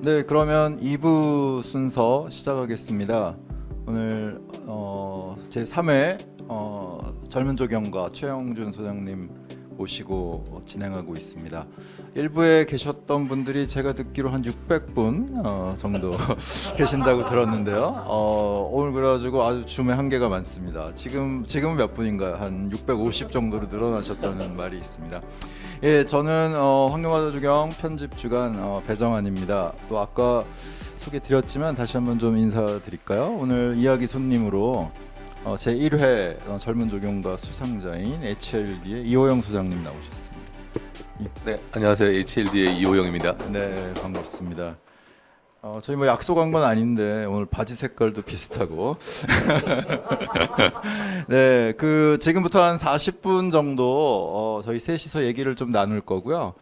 네, 그러면 2부 순서 시작하겠습니다. 오늘 제 3회 젊은 조경과 최영준 소장님 모시고 진행하고 있습니다. 1부에 계셨던 분들이 제가 듣기로 한 600분 정도 계신다고 들었는데요. 오늘 그래가지고 아주 줌에 한계가 많습니다. 지금은 몇 분인가요? 한 650 정도로 늘어나셨다는 말이 있습니다. 예, 저는 환경하자 조경 편집 주간 배정환입니다. 또 아까 소개드렸지만 다시 한번 좀 인사드릴까요? 오늘 이야기 손님으로 제 1회 젊은 조경가 수상자인 HLD의 이호영 소장님 나오셨습니다. 네, 안녕하세요. HLD의 이호영입니다. 네, 반갑습니다. 저희 뭐 약속한 건 아닌데 오늘 바지 색깔도 비슷하고 네, 지금부터 한 40분 정도 저희 셋이서 얘기를 좀 나눌 거고요.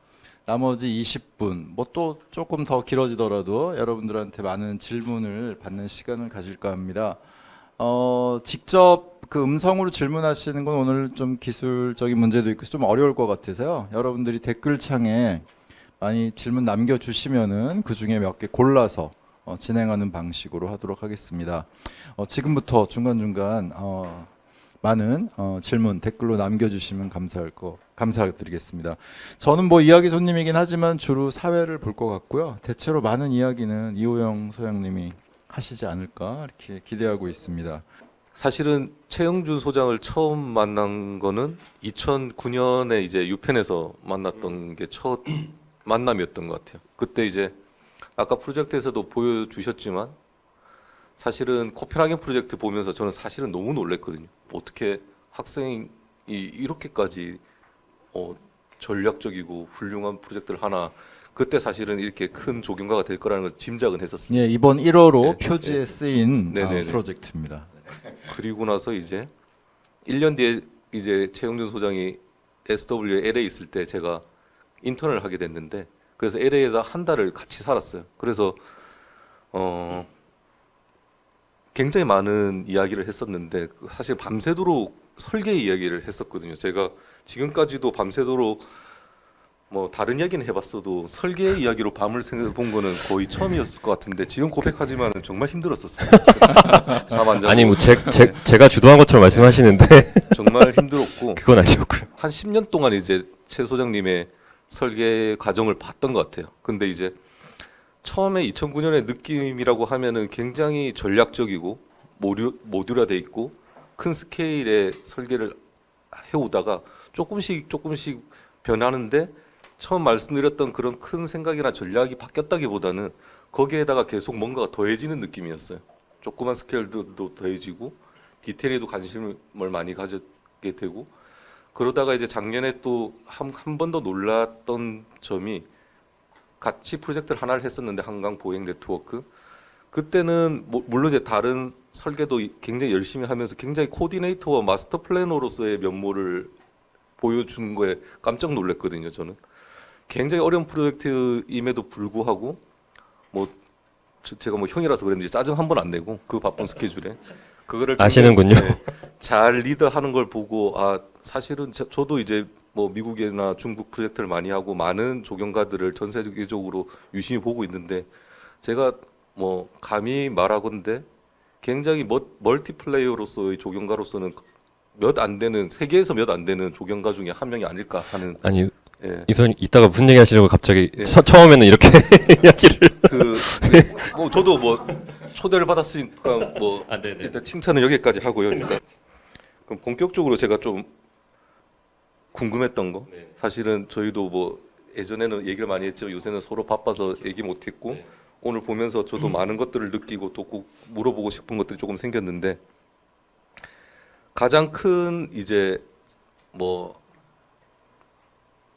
나머지 20분 뭐 또 조금 더 길어지더라도 여러분들한테 많은 질문을 받는 시간을 가질까 합니다. 직접 그 음성으로 질문하시는 건 오늘 좀 기술적인 문제도 있고 좀 어려울 것 같아서요. 여러분들이 댓글창에 많이 질문 남겨주시면은 그 중에 몇 개 골라서 진행하는 방식으로 하도록 하겠습니다. 지금부터 중간중간 많은 질문 댓글로 남겨주시면 감사드리겠습니다. 저는 뭐 이야기 손님이긴 하지만 주로 사회를 볼 것 같고요. 대체로 많은 이야기는 이호영 소장님이 하시지 않을까 이렇게 기대하고 있습니다. 사실은 최영준 소장을 처음 만난 거는 2009년에 이제 유펜에서 만났던 게 첫 만남이었던 것 같아요. 그때 이제 아까 프로젝트에서도 보여주셨지만 사실은 코펜하겐 프로젝트 보면서 저는 사실은 너무 놀랐거든요. 어떻게 학생이 이렇게까지 전략적이고 훌륭한 프로젝트를 하나. 그때 사실은 이렇게 큰 조경가가 될 거라는 걸 짐작은 했었어요. 예, 이번 1호로 네, 표지에 쓰인 네네네. 프로젝트입니다. 그리고 나서 이제 1년 뒤에 이제 최영준 소장이 SW LA 있을 때 제가 인턴을 하게 됐는데, 그래서 LA에서 한 달을 같이 살았어요. 그래서 굉장히 많은 이야기를 했었는데 사실 밤새도록 설계 이야기를 했었거든요. 제가 지금까지도 밤새도록 뭐 다른 이야기는 해봤어도 설계 이야기로 밤을 새워 본 거는 거의 처음이었을 것 같은데, 지금 고백하지만 정말 힘들었었어요. 잠 안 자고. 아니 뭐 제가 주도한 것처럼 말씀하시는데 정말 힘들었고 그건 아니었고요. 한 10년 동안 이제 최 소장님의 설계 과정을 봤던 것 같아요. 근데 이제 처음에 2009년의 느낌이라고 하면은 굉장히 전략적이고 모듈화돼 있고 큰 스케일의 설계를 해오다가 조금씩 변하는데, 처음 말씀드렸던 그런 큰 생각이나 전략이 바뀌었다기보다는 거기에다가 계속 뭔가가 더해지는 느낌이었어요. 조그만 스케일도 더해지고 디테일에도 관심을 많이 가지게 되고, 그러다가 이제 작년에 또 한 번 더 놀랐던 점이, 같이 프로젝트를 하나를 했었는데 한강 보행 네트워크, 그때는 물론 이제 다른 설계도 굉장히 열심히 하면서 굉장히 코디네이터와 마스터 플래너로서의 면모를 보여준 거에 깜짝 놀랐거든요. 저는 굉장히 어려운 프로젝트임에도 불구하고 뭐 제가 뭐 형이라서 그랬는지 짜증 한 번 안 내고 그 바쁜 스케줄에 그거를 아시는군요. 잘 리드하는 걸 보고, 사실은 저도 이제 뭐 미국이나 중국 프로젝트를 많이 하고 많은 조경가들을 전 세계적으로 유심히 보고 있는데, 제가 뭐 감히 말하건대 굉장히 멀티플레이어로서의 조경가로서는 세계에서 몇 안 되는 조경가 중에 한 명이 아닐까 하는. 아니 예. 이선 이따가 무슨 얘기 하시려고 갑자기 예. 처음에는 이렇게 이야기를 뭐 저도 뭐 초대를 받았으니까 뭐 네네. 일단 칭찬은 여기까지 하고요. 일단 그럼 본격적으로 제가 좀 궁금했던 거, 네. 사실은 저희도 뭐 예전에는 얘기를 많이 했지만 요새는 서로 바빠서 얘기 못했고, 네. 오늘 보면서 저도 많은 것들을 느끼고 또 꼭 물어보고 싶은 것들이 조금 생겼는데, 가장 큰 이제 뭐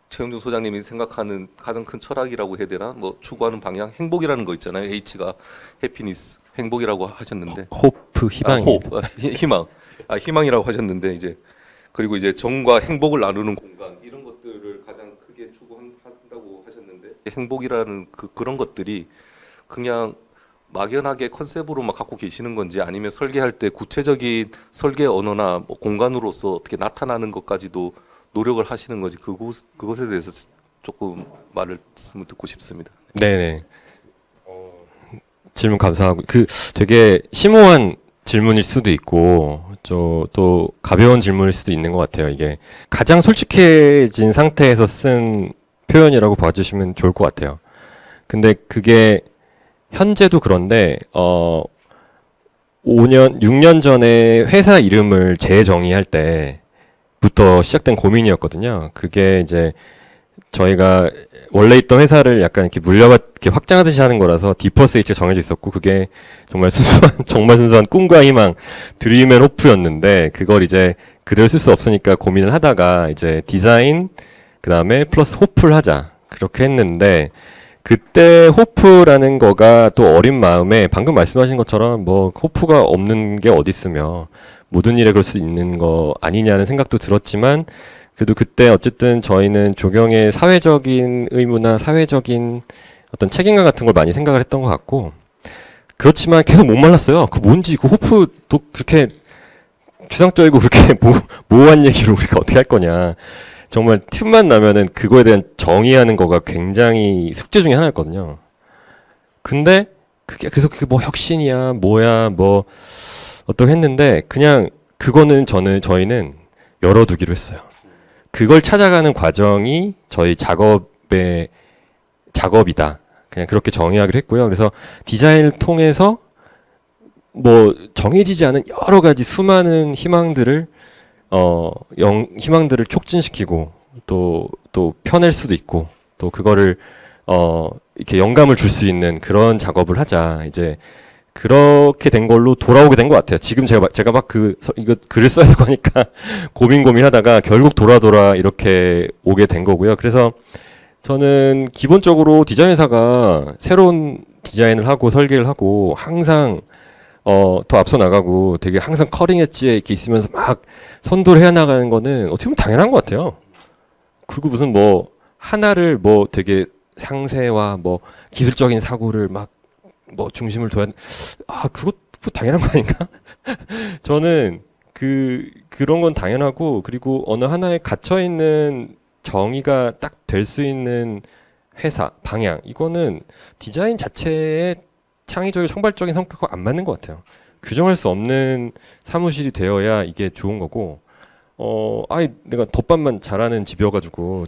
최영준 소장님이 생각하는 가장 큰 철학이라고 해야 되나, 뭐 추구하는 방향, 행복이라는 거 있잖아요. H가 해피니스, 행복이라고 하셨는데, 호프 희망입니다. 희망이라고 하셨는데, 이제 그리고 이제 정과 행복을 나누는 공간, 이런 것들을 가장 크게 추구한다고 하셨는데, 행복이라는 그런 것들이 그냥 막연하게 컨셉으로만 갖고 계시는 건지, 아니면 설계할 때 구체적인 설계 언어나 뭐 공간으로서 어떻게 나타나는 것까지도 노력을 하시는 건지, 그것에 대해서 조금 말씀을 듣고 싶습니다. 네네. 질문 감사하고 그 되게 심오한 질문일 수도 있고 또 가벼운 질문일 수도 있는 것 같아요. 이게 가장 솔직해진 상태에서 쓴 표현이라고 봐주시면 좋을 것 같아요. 근데 그게 현재도 그런데 5년, 6년 전에 회사 이름을 재정의할 때부터 시작된 고민이었거든요. 그게 이제 저희가 원래 있던 회사를 약간 이렇게 이렇게 확장하듯이 하는 거라서 D+H가 정해져 있었고, 그게 정말 정말 순수한 꿈과 희망, 드림 앤 호프였는데, 그걸 이제 그대로 쓸 수 없으니까 고민을 하다가 이제 디자인, 그 다음에 플러스 호프를 하자. 그렇게 했는데, 그때 호프라는 거가 또 어린 마음에 방금 말씀하신 것처럼 뭐 호프가 없는 게 어디 있으며 모든 일에 그럴 수 있는 거 아니냐는 생각도 들었지만 그래도 그때 어쨌든 저희는 조경의 사회적인 의무나 사회적인 어떤 책임감 같은 걸 많이 생각을 했던 것 같고 그렇지만 계속 못 말랐어요. 그 뭔지 그 호프도 그렇게 추상적이고 그렇게 모호한 얘기로 우리가 어떻게 할 거냐. 정말 틈만 나면은 그거에 대한 정의하는 거가 굉장히 숙제 중에 하나였거든요. 근데 그게 뭐 혁신이야, 뭐야, 뭐 어떻게 했는데 그냥 그거는 저희는 열어두기로 했어요. 그걸 찾아가는 과정이 저희 작업이다. 그냥 그렇게 정의하기로 했고요. 그래서 디자인을 통해서 뭐 정해지지 않은 여러 가지 수많은 희망들을 희망들을 촉진시키고 또 펴낼 수도 있고 또 그거를 이렇게 영감을 줄 수 있는 그런 작업을 하자. 이제 그렇게 된 걸로 돌아오게 된 것 같아요. 지금 제가 막 이거 글을 써야 되고 하니까 고민하다가 결국 돌아 이렇게 오게 된 거고요. 그래서 저는 기본적으로 디자인 회사가 새로운 디자인을 하고 설계를 하고 항상 더 앞서 나가고 되게 항상 커링 엣지에 이렇게 있으면서 막 선도를 해 나가는 거는 어떻게 보면 당연한 것 같아요. 그리고 무슨 뭐 하나를 뭐 되게 상세와 뭐 기술적인 사고를 막 뭐 중심을 둬야 그것도 당연한 거 아닌가? 저는 그런 건 당연하고 그리고 어느 하나에 갇혀 있는 정의가 딱 될 수 있는 회사 방향 이거는 디자인 자체의 창의적이고 창발적인 성격과 안 맞는 것 같아요. 규정할 수 없는 사무실이 되어야 이게 좋은 거고, 내가 덮밥만 잘하는 집이어가지고,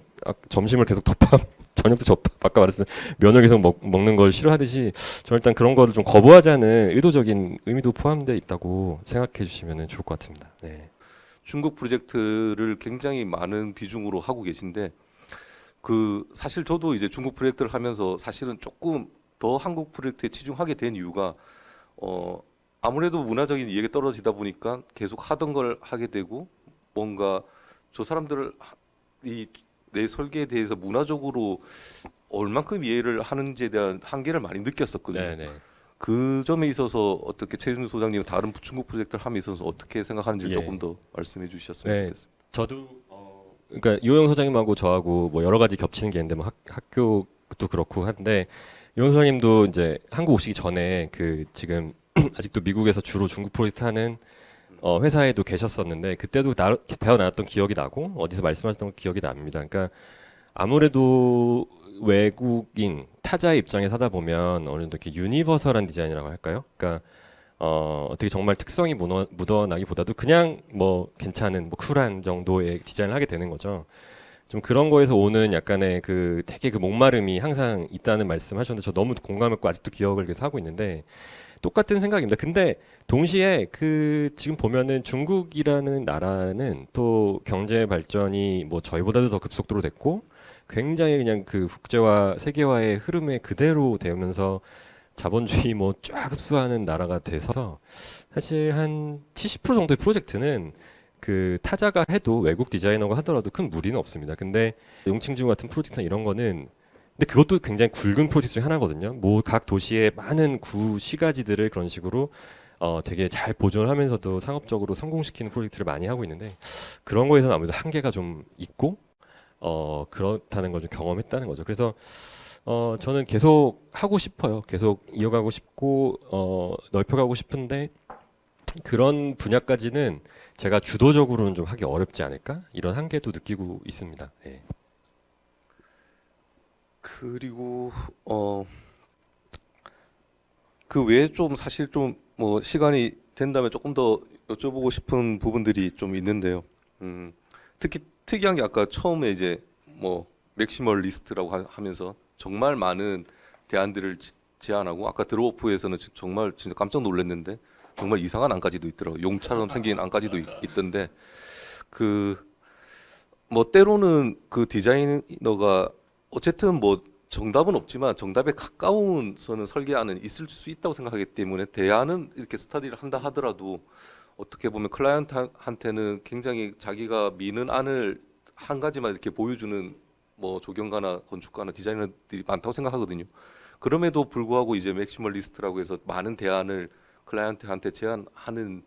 점심을 계속 덮밥, 저녁도 덮밥, 아까 말했던 면을 계속 먹는 걸 싫어하듯이, 저 일단 그런 거를 좀 거부하자는 의도적인 의미도 포함되어 있다고 생각해 주시면 좋을 것 같습니다. 네. 중국 프로젝트를 굉장히 많은 비중으로 하고 계신데 사실 저도 이제 중국 프로젝트를 하면서 사실은 조금 더 한국 프로젝트에 치중하게 된 이유가 아무래도 문화적인 이해가 떨어지다 보니까 계속 하던 걸 하게 되고 뭔가 저 사람들을 내 설계에 대해서 문화적으로 얼만큼 이해를 하는지에 대한 한계를 많이 느꼈었거든요. 네네. 그 점에 있어서 어떻게 최준수 소장님은 다른 중국 프로젝트를 함에 있어서 어떻게 생각하는지 예. 조금 더 말씀해 주셨으면 네. 좋겠습니다. 저도 그러니까 요영 소장님하고 저하고 뭐 여러 가지 겹치는 게 있는데 뭐 학교도 그렇고 한데 요영 소장님도 이제 한국 오시기 전에 지금 아직도 미국에서 주로 중국 프로젝트 하는 회사에도 계셨었는데 그때도 대화 나눴던 기억이 나고 어디서 말씀하셨던 기억이 납니다. 그러니까 아무래도 외국인 타자의 입장에서 하다 보면 어느 정도 이렇게 유니버설한 디자인이라고 할까요? 그러니까 어떻게 정말 특성이 묻어나기보다도 그냥 뭐 괜찮은 뭐 쿨한 정도의 디자인을 하게 되는 거죠. 좀 그런 거에서 오는 약간의 되게 목마름이 항상 있다는 말씀하셨는데 저 너무 공감했고 아직도 기억을 계속 하고 있는데 똑같은 생각입니다. 근데 동시에 지금 보면은 중국이라는 나라는 또 경제 발전이 뭐 저희보다도 더 급속도로 됐고 굉장히 그냥 국제화 세계화의 흐름에 그대로 되면서 자본주의 뭐 쫙 흡수하는 나라가 돼서 사실 한 70% 정도의 프로젝트는 타자가 해도 외국 디자이너가 하더라도 큰 무리는 없습니다. 근데 용칭주 같은 프로젝트나 이런 거는 근데 그것도 굉장히 굵은 프로젝트 중에 하나거든요. 뭐 각 도시의 많은 시가지들을 그런 식으로 되게 잘 보존을 하면서도 상업적으로 성공시키는 프로젝트를 많이 하고 있는데 그런 거에서는 아무래도 한계가 좀 있고 그렇다는 걸 좀 경험했다는 거죠. 그래서 저는 계속 하고 싶어요. 계속 이어가고 싶고 넓혀가고 싶은데 그런 분야까지는 제가 주도적으로는 좀 하기 어렵지 않을까? 이런 한계도 느끼고 있습니다. 네. 그리고 그 외에 좀 사실 좀 뭐 시간이 된다면 조금 더 여쭤보고 싶은 부분들이 좀 있는데요. 특히 특이한 게 아까 처음에 이제 뭐 맥시멀리스트라고 하면서 정말 많은 대안들을 제안하고 아까 드롭오프에서는 정말 진짜 깜짝 놀랐는데 정말 이상한 안까지도 있더라고요. 용처럼 생긴 안까지도 있던데 그 뭐 때로는 그 디자이너가 어쨌든 뭐 정답은 없지만 정답에 가까운 선은 설계안은 있을 수 있다고 생각하기 때문에 대안은 이렇게 스터디를 한다 하더라도 어떻게 보면 클라이언트한테는 굉장히 자기가 미는 안을 한 가지만 이렇게 보여주는 뭐 조경가나 건축가나 디자이너들이 많다고 생각하거든요. 그럼에도 불구하고 이제 맥시멀리스트라고 해서 많은 대안을 클라이언트한테 제안하는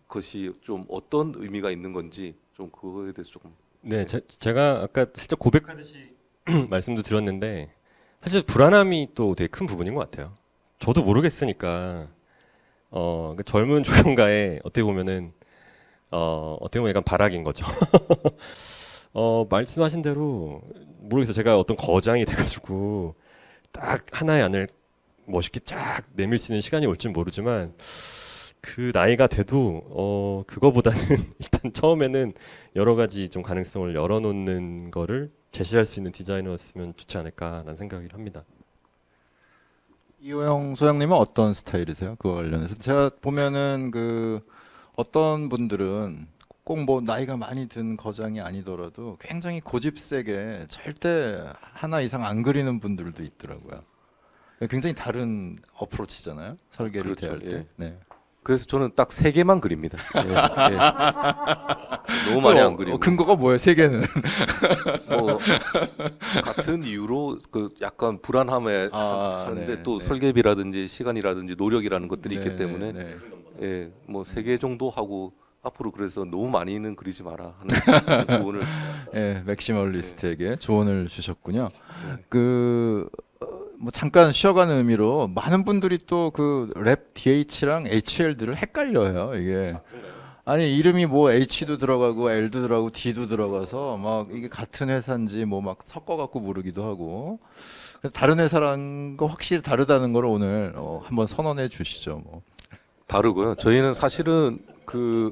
것이 좀 어떤 의미가 있는 건지 좀 그거에 대해서 조금. 네, 제가 아까 살짝 고백하듯이 말씀도 드렸는데 사실 불안함이 또 되게 큰 부분인 것 같아요. 저도 모르겠으니까 그 젊은 조경가의 어떻게 보면은 어떻게 보면 약간 발악인 거죠. 말씀하신 대로 모르겠어요. 제가 어떤 거장이 돼가지고 딱 하나의 안을 멋있게 쫙 내밀 수 있는 시간이 올진 모르지만 그 나이가 돼도 그거보다는 일단 처음에는 여러 가지 좀 가능성을 열어놓는 거를 제시할 수 있는 디자이너였으면 좋지 않을까라는 생각을 합니다. 이호영 소장님은 어떤 스타일이세요? 그거 관련해서 제가 보면은 그 어떤 분들은 꼭 뭐 나이가 많이 든 거장이 아니더라도 굉장히 고집 세게 절대 하나 이상 안 그리는 분들도 있더라고요. 굉장히 다른 어프로치잖아요. 설계를 그렇죠. 대할 때. 예. 네. 그래서 저는 딱 3개만 그립니다. 예, 예. 너무 많이 안 그리고. 근거가 뭐예요? 세 개는? 뭐 같은 이유로 그 약간 불안함에 하는데 네, 또 네. 설계비라든지 시간이라든지 노력이라는 것들이 네, 있기 때문에 네, 네. 예, 뭐 3개 정도 하고 앞으로 그래서 너무 많이는 그리지 마라 하는 조언을. 예, 맥시멀리스트에게 조언을 주셨군요. 뭐 잠깐 쉬어가는 의미로 많은 분들이 또 그 랩 DH랑 HL들을 헷갈려요. 이게 아니 이름이 뭐 H도 들어가고 L도 들어가고 D도 들어가서 막 이게 같은 회사인지 뭐 막 섞어갖고 부르기도 하고 다른 회사랑 거 확실히 다르다는 걸 오늘 한번 선언해 주시죠. 뭐. 다르고요. 저희는 사실은 그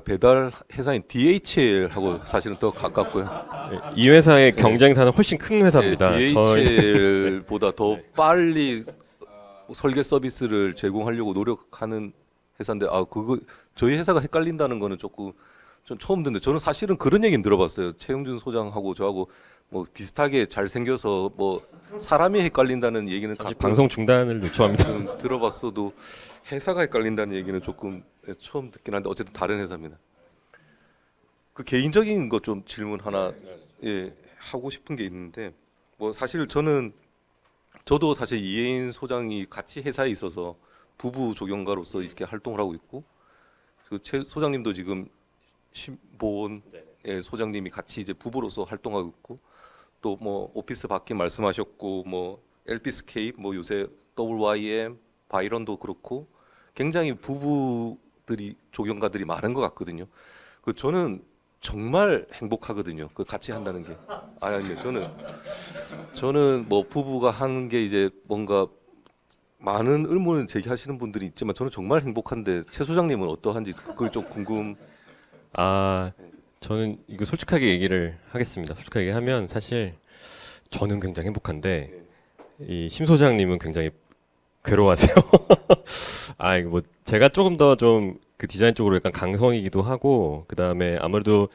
배달 회사인 DHL하고 사실은 더 가깝고요. 이 회사의 경쟁사는 훨씬 큰 회사입니다. DHL보다 더 빨리 설계 서비스를 제공하려고 노력하는 회사인데 그거 저희 회사가 헷갈린다는 거는 조금 좀 처음 듣는데 저는 사실은 그런 얘기는 들어봤어요. 최영준 소장하고 저하고 뭐 비슷하게 잘 생겨서 뭐 사람이 헷갈린다는 얘기는 잠시 가끔 방송 중단을 요청합니다. 들어봤어도 회사가 헷갈린다는 얘기는 조금 처음 듣긴 한데 어쨌든 다른 회사입니다. 그 개인적인 거 좀 질문 하나 하고 싶은 게 있는데 뭐 사실 저도 사실 이혜인 소장이 같이 회사에 있어서 부부 조경가로서 이렇게 활동을 하고 있고 그 최 소장님도 지금 신보원 소장님이 같이 이제 부부로서 활동하고 있고 또 뭐 오피스 바퀴 말씀하셨고 뭐 엘피스케이프 뭐 요새 WYM 바이런도 그렇고 굉장히 부부들이 조경가들이 많은 것 같거든요. 그 저는 정말 행복하거든요. 그 같이 한다는 게. 아니 저는 뭐 부부가 하는 게 이제 뭔가 많은 의문을 제기하시는 분들이 있지만 저는 정말 행복한데 최 소장님은 어떠한지 그게 좀 궁금. 저는 이거 솔직하게 얘기를 하겠습니다. 솔직하게 하면 사실 저는 굉장히 행복한데 이 심 소장님은 굉장히 괴로워하세요. 이거 뭐 제가 조금 더 좀 그 디자인 쪽으로 약간 강성이기도 하고 그다음에 아무래도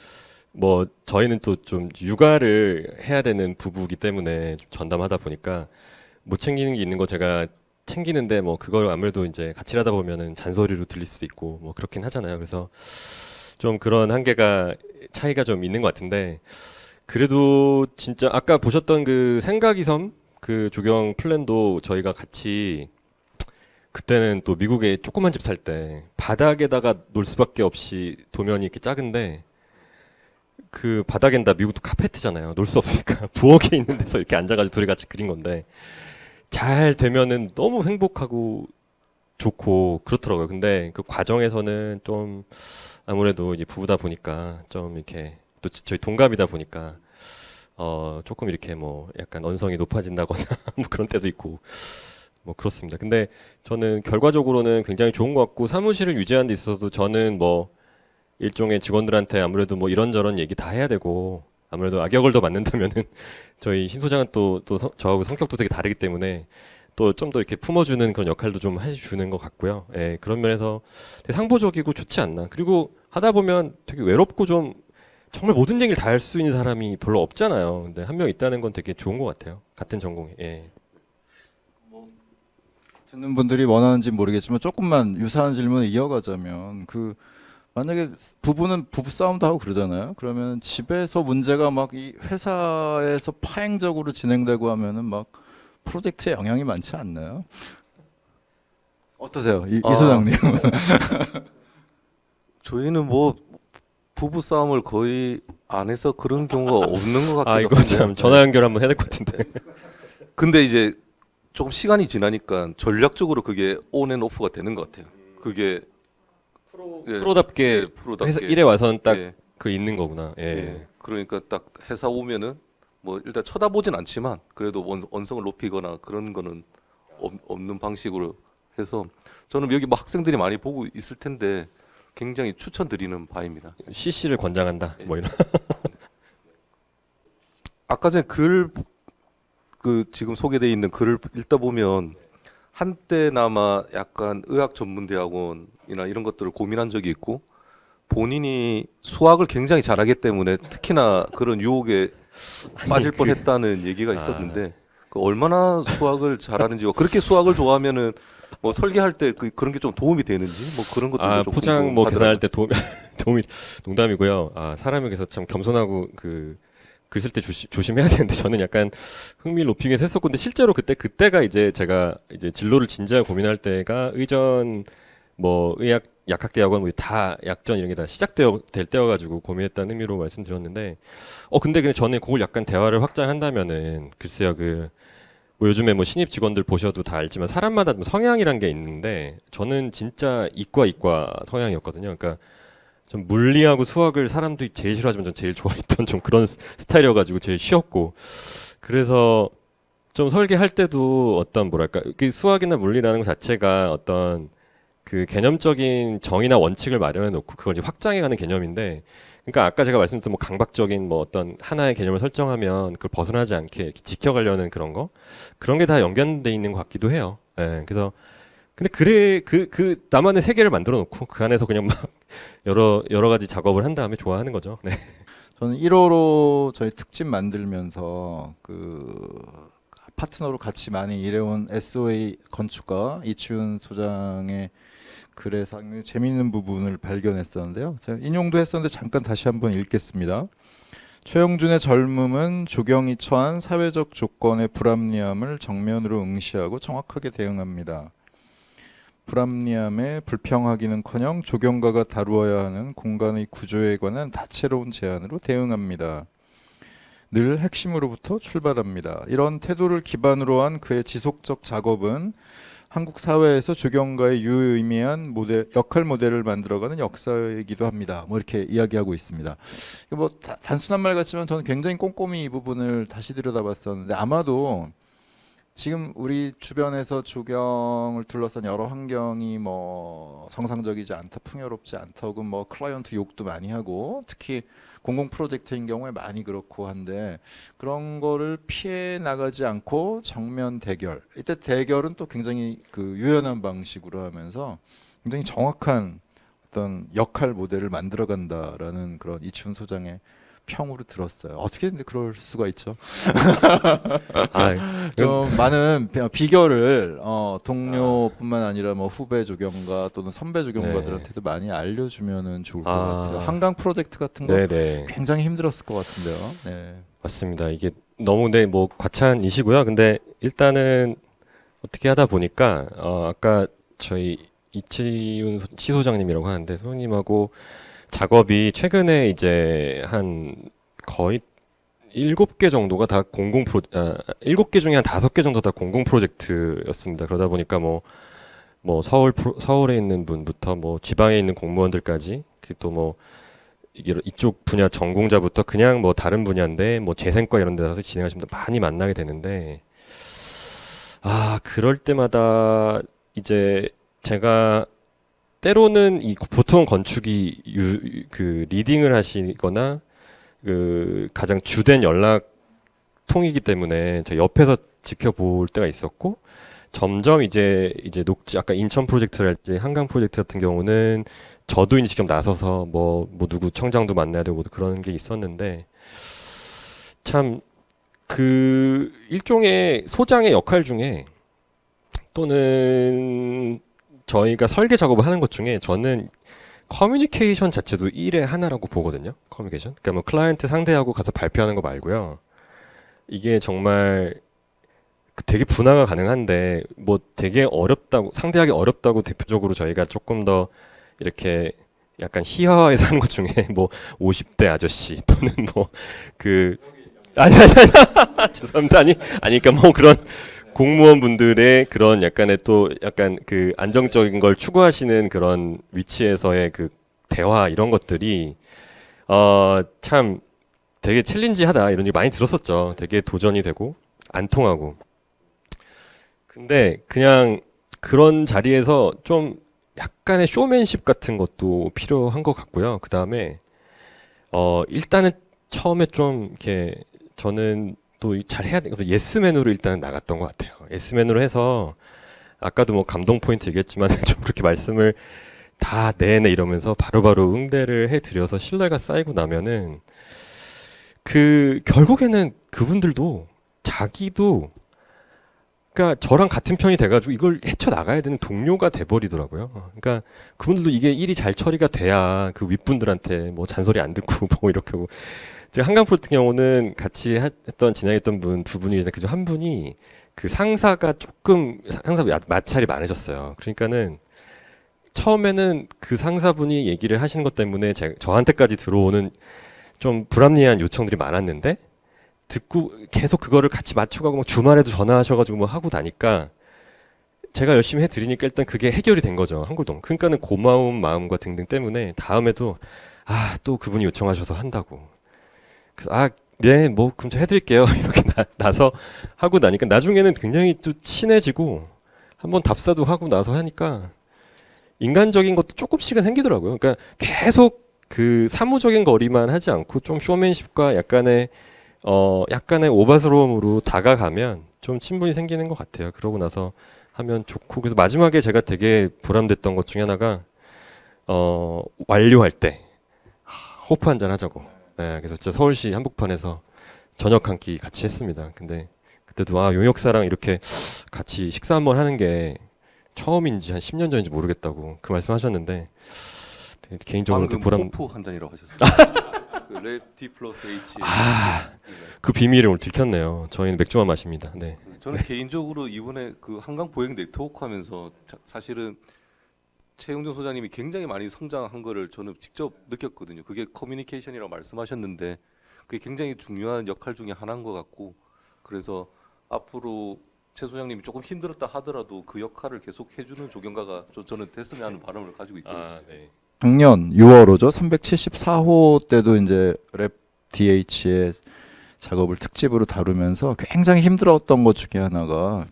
뭐 저희는 또 좀 육아를 해야 되는 부부이기 때문에 좀 전담하다 보니까 못 챙기는 게 있는 거 제가 챙기는데 뭐 그걸 아무래도 이제 같이 하다 보면은 잔소리로 들릴 수도 있고 뭐 그렇긴 하잖아요. 그래서 좀 그런 한계가 차이가 좀 있는 것 같은데 그래도 진짜 아까 보셨던 그 생각이섬 그 조경 플랜도 저희가 같이 그때는 또 미국에 조그만 집 살 때 바닥에다가 놓을 수밖에 없이 도면이 이렇게 작은데 그 바닥엔 미국도 카페트잖아요. 놓을 수 없으니까 부엌에 있는 데서 이렇게 앉아가지고 둘이 같이 그린 건데 잘 되면은 너무 행복하고 좋고 그렇더라고요. 근데 그 과정에서는 좀 아무래도 이제 부부다 보니까 좀 이렇게 또 저희 동갑이다 보니까 조금 이렇게 뭐 약간 언성이 높아진다거나 뭐 그런 때도 있고 뭐 그렇습니다. 근데 저는 결과적으로는 굉장히 좋은 것 같고 사무실을 유지하는 데 있어서도 저는 뭐 일종의 직원들한테 아무래도 뭐 이런저런 얘기 다 해야 되고 아무래도 악역을 더 맡는다면은 저희 신 소장은 또 저하고 성격도 되게 다르기 때문에 또 좀 더 이렇게 품어주는 그런 역할도 좀 해주는 것 같고요. 예, 그런 면에서 되게 상보적이고 좋지 않나. 그리고 하다 보면 되게 외롭고 좀 정말 모든 얘기를 다 할 수 있는 사람이 별로 없잖아요. 근데 한 명 있다는 건 되게 좋은 것 같아요. 같은 전공에. 예. 듣는 분들이 원하는지 모르겠지만 조금만 유사한 질문을 이어가자면 그 만약에 부부는 부부 싸움도 하고 그러잖아요. 그러면 집에서 문제가 막 이 회사에서 파행적으로 진행되고 하면은 막 프로젝트에 영향이 많지 않나요? 어떠세요, 이 소장님? 저희는 뭐 부부 싸움을 거의 안 해서 그런 경우가 없는 것 같기도 아 이거 한데요. 참 전화 연결 한번 해야 될 것 같은데. 근데 이제 조금 시간이 지나니까 전략적으로 그게 온앤 오프가 되는 것 같아요. 그게 예, 프로답게 예, 프로답게. 회사 일에 와서는 딱 예, 그 있는 거구나. 예. 예. 그러니까 딱 회사 오면은 뭐 일단 쳐다보진 않지만 그래도 언성을 높이거나 그런 거는 없는 방식으로 해서 저는 여기 뭐 학생들이 많이 보고 있을 텐데 굉장히 추천드리는 바입니다. CC를 권장한다. 뭐 이런. 아까 전에 그 지금 소개돼 있는 글을 읽다 보면 한때나마 약간 의학 전문 대학원이나 이런 것들을 고민한 적이 있고 본인이 수학을 굉장히 잘하기 때문에 특히나 그런 유혹에 빠질 뻔했다는 얘기가 있었는데 그 얼마나 수학을 잘하는지와 그렇게 수학을 좋아하면은 뭐 설계할 때 그런 게 좀 도움이 되는지 뭐 그런 것들도 좀 포장 뭐 궁금하더라고요. 계산할 때 도움이 농담이고요. 사람이 그래서 참 겸손하고 글 쓸 때 조심해야 되는데 저는 약간 흥미를 높이기 위해서 했었고 근데 실제로 그때가 이제 제가 이제 진로를 진지하게 고민할 때가 의전 뭐 의학 약학대학원 뭐 다 약전 이런 게 다 시작될 때여가지고 고민했다는 의미로 말씀드렸는데 근데 저는 그걸 약간 대화를 확장한다면은 글쎄요 뭐 요즘에 뭐 신입 직원들 보셔도 다 알지만 사람마다 좀 성향이란 게 있는데 저는 진짜 이과 성향이었거든요. 그러니까 좀 물리하고 수학을 사람들이 제일 싫어하지만 전 제일 좋아했던 좀 그런 스타일이어가지고 제일 쉬웠고 그래서 좀 설계할 때도 어떤 뭐랄까 그 수학이나 물리라는 것 자체가 어떤 그 개념적인 정의나 원칙을 마련해 놓고 그걸 이제 확장해가는 개념인데 그러니까 아까 제가 말씀드린 뭐 강박적인 뭐 어떤 하나의 개념을 설정하면 그걸 벗어나지 않게 이렇게 지켜가려는 그런 게 다 연관돼 있는 것 같기도 해요. 예, 그래서 근데 그 나만의 세계를 만들어 놓고 그 안에서 그냥 막 여러 가지 작업을 한 다음에 좋아하는 거죠. 네. 저는 1호로 저희 특집 만들면서 그 파트너로 같이 많이 일해온 SOA 건축가 이치훈 소장의 글에 상당히 재미있는 부분을 발견했었는데요. 제가 인용도 했었는데 잠깐 다시 한번 읽겠습니다. 최영준의 젊음은 조경이 처한 사회적 조건의 불합리함을 정면으로 응시하고 정확하게 대응합니다. 불합리함에 불평하기는커녕 조경가가 다루어야 하는 공간의 구조에 관한 다채로운 제안으로 대응합니다. 늘 핵심으로부터 출발합니다. 이런 태도를 기반으로 한 그의 지속적 작업은 한국 사회에서 조경가의 유의미한 역할 모델을 만들어가는 역사이기도 합니다. 뭐 이렇게 이야기하고 있습니다. 뭐 단순한 말 같지만 저는 굉장히 꼼꼼히 이 부분을 다시 들여다봤었는데 아마도 지금 우리 주변에서 조경을 둘러싼 여러 환경이 뭐 정상적이지 않다, 풍요롭지 않다, 혹은 뭐 클라이언트 욕도 많이 하고 특히 공공 프로젝트인 경우에 많이 그렇고 한데 그런 거를 피해 나가지 않고 정면 대결. 이때 대결은 또 굉장히 그 유연한 방식으로 하면서 굉장히 정확한 어떤 역할 모델을 만들어간다라는 그런 이치훈 소장의 평으로 들었어요. 어떻게 근데 그럴 수가 있죠? 좀 많은 비결을 동료뿐만 아니라 뭐 후배 조경가 또는 선배 조경가들한테도 많이 알려주면은 좋을 것 같아요. 한강 프로젝트 같은 거 네네. 굉장히 힘들었을 것 같은데요. 네. 맞습니다. 이게 너무 뭐 과찬이시고요. 근데 일단은 어떻게 하다 보니까 아까 저희 이치훈 시소장님이라고 하는데 소장님하고 작업이 최근에 이제 한 거의 7개 정도가 다 7개 중에 한 5개 정도 다 공공 프로젝트였습니다. 그러다 보니까 뭐 서울에 있는 분부터 뭐 지방에 있는 공무원들까지 또 뭐 이게 이쪽 분야 전공자부터 그냥 뭐 다른 분야인데 뭐 재생과 이런 데서 진행하시는 분들 많이 만나게 되는데 그럴 때마다 이제 제가 때로는 이 보통 건축이 그 리딩을 하시거나 그 가장 주된 연락통이기 때문에 제가 옆에서 지켜볼 때가 있었고 점점 이제 녹지 아까 인천 프로젝트랄지 한강 프로젝트 같은 경우는 저도 이제 직접 나서서 뭐 누구 청장도 만나야 되고 그런 게 있었는데 참 그 일종의 소장의 역할 중에 또는 저희가 설계 작업을 하는 것 중에 저는 커뮤니케이션 자체도 일의 하나라고 보거든요. 커뮤니케이션. 그러니까 뭐 클라이언트 상대하고 가서 발표하는 거 말고요. 이게 정말 되게 분화가 가능한데 뭐 되게 어렵다고 상대하기 어렵다고 대표적으로 저희가 조금 더 이렇게 약간 희화화해서 하는 것 중에 뭐 50대 아저씨 또는 뭐 그 아니 죄송합니다 아니 그러니까 뭐 그런 공무원 분들의 그런 약간의 또 약간 그 안정적인 걸 추구하시는 그런 위치에서의 그 대화 이런 것들이 참 되게 챌린지하다 이런 얘기 많이 들었었죠. 되게 도전이 되고 안 통하고. 근데 그냥 그런 자리에서 좀 약간의 쇼맨십 같은 것도 필요한 것 같고요. 그 다음에 일단은 처음에 좀 이렇게 저는 또 잘 해야 돼. 예스맨으로 일단 나갔던 것 같아요. 예스맨으로 해서 아까도 뭐 감동 포인트 얘기했지만 좀 그렇게 말씀을 다 네네 이러면서 바로바로 응대를 해드려서 신뢰가 쌓이고 나면은 그 결국에는 그분들도 자기도 그러니까 저랑 같은 편이 돼가지고 이걸 헤쳐나가야 되는 동료가 돼버리더라고요. 그러니까 그분들도 이게 일이 잘 처리가 돼야 그 윗분들한테 뭐 잔소리 안 듣고 뭐 이렇게 하고 제가 한강프로 같은 경우는 같이 했던 진행했던 분 두 분이 있는데 그중 한 분이 그 상사가 조금 상사 마찰이 많으셨어요. 그러니까는 처음에는 그 상사분이 얘기를 하시는 것 때문에 저한테까지 들어오는 좀 불합리한 요청들이 많았는데 듣고 계속 그거를 같이 맞춰가고 막 주말에도 전화하셔가지고 뭐 하고 나니까 제가 열심히 해드리니까 일단 그게 해결이 된 거죠. 한골동. 그러니까는 고마운 마음과 등등 때문에 다음에도 또 그분이 요청하셔서 한다고. 그래서 네, 뭐 그럼 저 해드릴게요. 이렇게 나서 하고 나니까 나중에는 굉장히 또 친해지고 한번 답사도 하고 나서 하니까 인간적인 것도 조금씩은 생기더라고요. 그러니까 계속 그 사무적인 거리만 하지 않고 좀 쇼맨십과 약간의 오바스러움으로 다가가면 좀 친분이 생기는 것 같아요. 그러고 나서 하면 좋고 그래서 마지막에 제가 되게 보람됐던 것 중에 하나가 완료할 때 호프 한잔 하자고. 네, 그래서 진짜 서울시 한복판에서 저녁 한 끼 같이 했습니다. 근데 그때도 용역사랑 이렇게 같이 식사 한번 하는 게 처음인지 한 10년 전인지 모르겠다고 그 말씀하셨는데 개인적으로 방금 보람. 호프 한 잔이라고 하셨어요. 그 랩 D 플러스 H. 그 비밀을 오늘 들켰네요. 저희는 맥주만 마십니다. 네. 저는 개인적으로 이번에 그 한강 보행 네트워크 하면서 사실은 최용준 소장님이 굉장히 많이 성장한 거를 저는 직접 느꼈거든요. 그게 커뮤니케이션이라고 말씀하셨는데 그게 굉장히 중요한 역할 중에 하나인 것 같고 그래서 앞으로 최 소장님이 조금 힘들었다 하더라도 그 역할을 계속 해주는 조경가가 저는 됐으면 하는 바람을 가지고 있거든요. 네. 작년 6월호죠. 374호 때도 이제 랩 DH의 작업을 특집으로 다루면서 굉장히 힘들었던 것 중에 하나가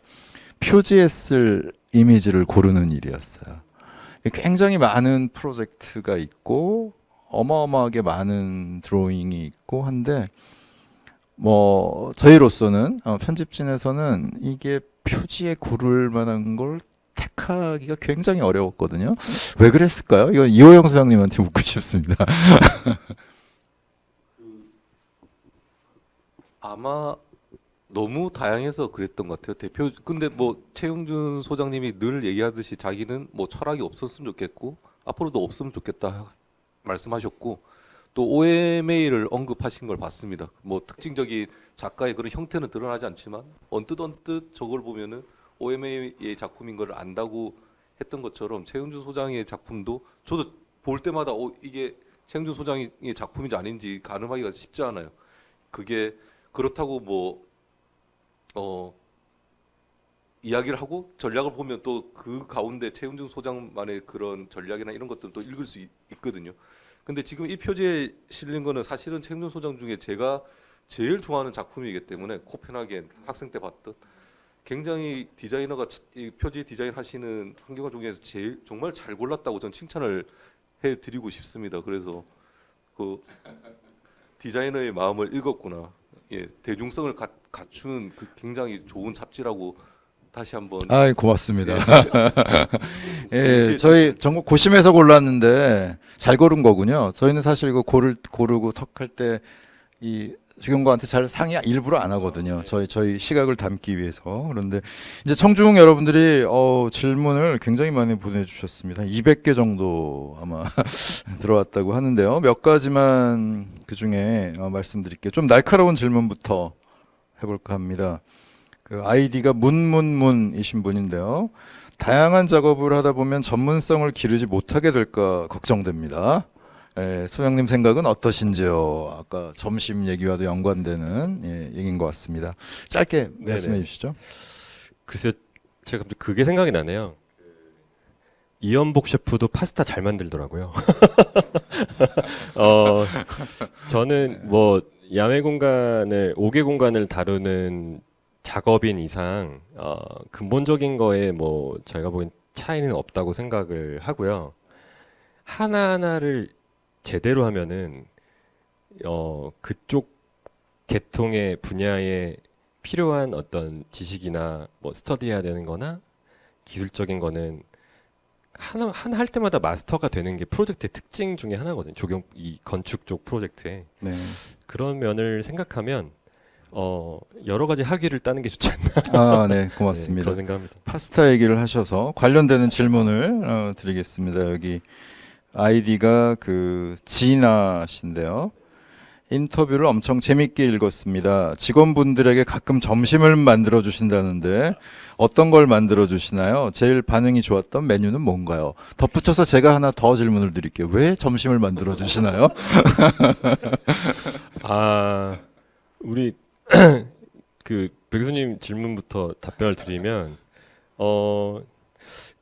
표지에 쓸 이미지를 고르는 일이었어요. 굉장히 많은 프로젝트가 있고 어마어마하게 많은 드로잉이 있고 한데 뭐 저희로서는 편집진에서는 이게 표지에 고를 만한 걸 택하기가 굉장히 어려웠거든요. 왜 그랬을까요? 이건 이호영 소장님한테 묻고 싶습니다. 아마 너무 다양해서 그랬던 것 같아요. 근데 뭐 최용준 소장님이 늘 얘기하듯이 자기는 뭐 철학이 없었으면 좋겠고 앞으로도 없으면 좋겠다 말씀하셨고 또 OMA를 언급하신 걸 봤습니다. 뭐 특징적인 작가의 그런 형태는 드러나지 않지만 언뜻 저걸 보면은 OMA의 작품인 걸 안다고 했던 것처럼 최용준 소장의 작품도 저도 볼 때마다 이게 최용준 소장의 작품인지 아닌지 가늠하기가 쉽지 않아요. 그게 그렇다고 뭐 이야기를 하고 전략을 보면 또 그 가운데 최용준 소장만의 그런 전략이나 이런 것들도 읽을 수 있거든요. 근데 지금 이 표지에 실린 거는 사실은 최은준 소장 중에 제가 제일 좋아하는 작품이기 때문에 코펜하겐 학생 때 봤던 굉장히 디자이너가 이 표지 디자인 하시는 한경화 중에서 제일 정말 잘 골랐다고 전 칭찬을 해드리고 싶습니다. 그래서 그 디자이너의 마음을 읽었구나. 예, 대중성을 갖춘 그 굉장히 좋은 잡지라고 다시 한번. 아, 고맙습니다. 예, 저희 정말 고심해서 골랐는데 잘 고른 거군요. 저희는 사실 이거 고르고 턱할 때 이 주경과한테 잘 상의 일부러 안 하거든요. 저희 시각을 담기 위해서. 그런데 이제 청중 여러분들이 질문을 굉장히 많이 보내주셨습니다. 200개 정도 아마 들어왔다고 하는데요. 몇 가지만 그 중에 말씀드릴게요. 좀 날카로운 질문부터 해볼까 합니다. 그 아이디가 문문문이신 분인데요. 다양한 작업을 하다 보면 전문성을 기르지 못하게 될까 걱정됩니다. 소장님 생각은 어떠신지요? 아까 점심 얘기와도 연관되는 얘기인 것 같습니다. 짧게 말씀해 주시죠. 글쎄, 제가 갑자기 그게 생각이 나네요. 이연복 셰프도 파스타 잘 만들더라고요. 저는 뭐 야외 공간을 5개 공간을 다루는 작업인 이상 근본적인 거에 뭐 저희가 보기엔 차이는 없다고 생각을 하고요. 하나하나를 제대로 하면은 그쪽 계통의 분야에 필요한 어떤 지식이나 뭐 스터디해야 되는 거나 기술적인 거는 하나 할 때마다 마스터가 되는 게 프로젝트의 특징 중에 하나거든요. 이 건축 쪽 프로젝트에. 네. 그런 면을 생각하면 여러 가지 학위를 따는 게 좋지 않나. 아, 네, 네, 고맙습니다. 그런 생각합니다. 파스타 얘기를 하셔서 관련되는 질문을 드리겠습니다. 여기 아이디가 그 지나 씨인데요. 인터뷰를 엄청 재밌게 읽었습니다. 직원분들에게 가끔 점심을 만들어 주신다는데 어떤 걸 만들어 주시나요? 제일 반응이 좋았던 메뉴는 뭔가요? 덧붙여서 제가 하나 더 질문을 드릴게요. 왜 점심을 만들어 주시나요? 우리 그 배 교수님 질문부터 답변을 드리면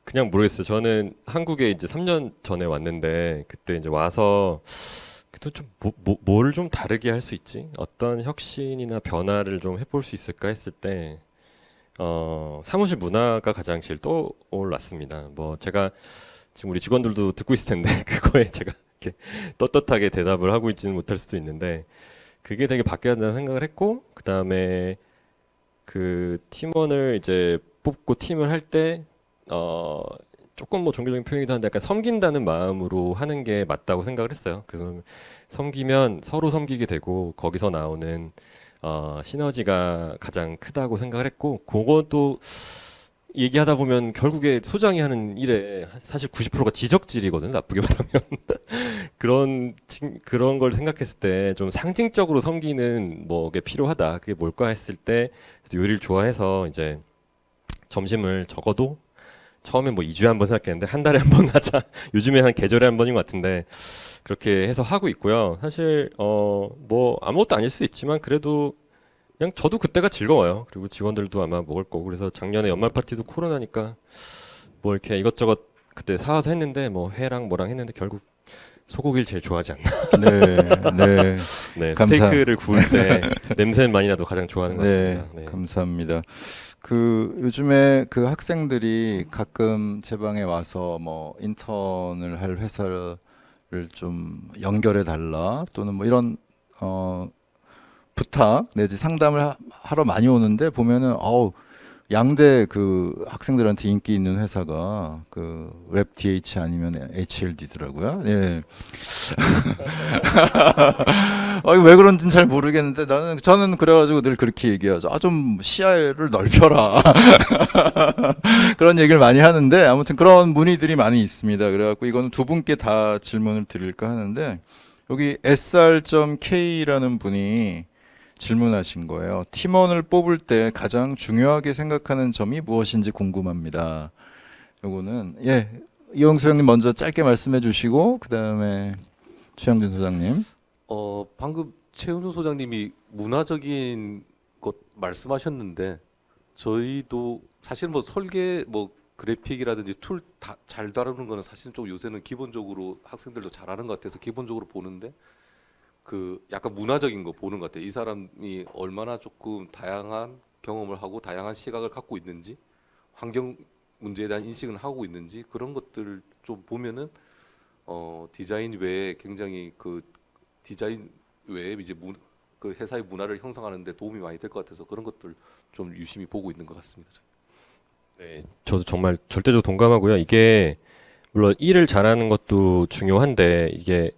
그냥 모르겠어요. 저는 한국에 이제 3년 전에 왔는데 그때 이제 와서 그때 좀 뭘 좀 다르게 할 수 있지? 어떤 혁신이나 변화를 좀 해볼 수 있을까 했을 때 사무실 문화가 가장 제일 떠올랐습니다. 뭐 제가 지금 우리 직원들도 듣고 있을 텐데 그거에 제가 이렇게 떳떳하게 대답을 하고 있지는 못할 수도 있는데 그게 되게 바뀌어야 된다는 생각을 했고 그 다음에 그 팀원을 이제 뽑고 팀을 할 때 조금 뭐 종교적인 표현이기도 한데 약간 섬긴다는 마음으로 하는 게 맞다고 생각을 했어요. 그래서 섬기면 서로 섬기게 되고 거기서 나오는 시너지가 가장 크다고 생각을 했고 그것도 얘기하다 보면 결국에 소장이 하는 일에 사실 90%가 지적질이거든요. 나쁘게 말하면 그런 걸 생각했을 때 좀 상징적으로 섬기는 뭐게 필요하다. 그게 뭘까 했을 때 요리를 좋아해서 이제 점심을 적어도 처음에 뭐 2주에 한 번 생각했는데 한 달에 한 번 하자. 요즘에 한 계절에 한 번인 것 같은데 그렇게 해서 하고 있고요. 사실 뭐 아무것도 아닐 수 있지만 그래도 그냥 저도 그때가 즐거워요. 그리고 직원들도 아마 먹을 거고 그래서 작년에 연말 파티도 코로나니까 뭐 이렇게 이것저것 그때 사와서 했는데 뭐 회랑 뭐랑 했는데 결국 소고기를 제일 좋아하지 않나. 네, 네, 감사- 스테이크를 구울 때 냄새는 많이 나도 가장 좋아하는 것 네, 같습니다. 네. 감사합니다. 그 요즘에 그 학생들이 가끔 제 방에 와서 뭐 인턴을 할 회사를 좀 연결해 달라 또는 뭐 이런 부탁 내지 상담을 하러 많이 오는데 보면은 양대 그 학생들한테 인기 있는 회사가 그 랩 DH 아니면 HLD더라고요. 예. 왜 그런지는 잘 모르겠는데 저는 그래가지고 늘 그렇게 얘기하죠. 좀 시야를 넓혀라. 그런 얘기를 많이 하는데 아무튼 그런 문의들이 많이 있습니다. 그래갖고 이거는 두 분께 다 질문을 드릴까 하는데 여기 sr.k라는 분이 질문하신 거예요. 팀원을 뽑을 때 가장 중요하게 생각하는 점이 무엇인지 궁금합니다. 요거는 이용수 형님 먼저 짧게 말씀해 주시고 그 다음에 최영준 소장님. 방금 최은준 소장님이 문화적인 것 말씀하셨는데 저희도 사실 뭐 설계 뭐 그래픽이라든지 툴 다 잘 다루는 거는 사실 좀 요새는 기본적으로 학생들도 잘하는 것 같아서 기본적으로 보는데 그 약간 문화적인 거 보는 것 같아요. 이 사람이 얼마나 조금 다양한 경험을 하고 다양한 시각을 갖고 있는지, 환경 문제에 대한 인식은 하고 있는지 그런 것들을 좀 보면은 디자인 외에 굉장히 그 디자인 외에 이제 그 회사의 문화를 형성하는 데 도움이 많이 될 것 같아서 그런 것들 좀 유심히 보고 있는 것 같습니다. 네, 저도 정말 절대적으로 동감하고요. 이게 물론 일을 잘하는 것도 중요한데 이게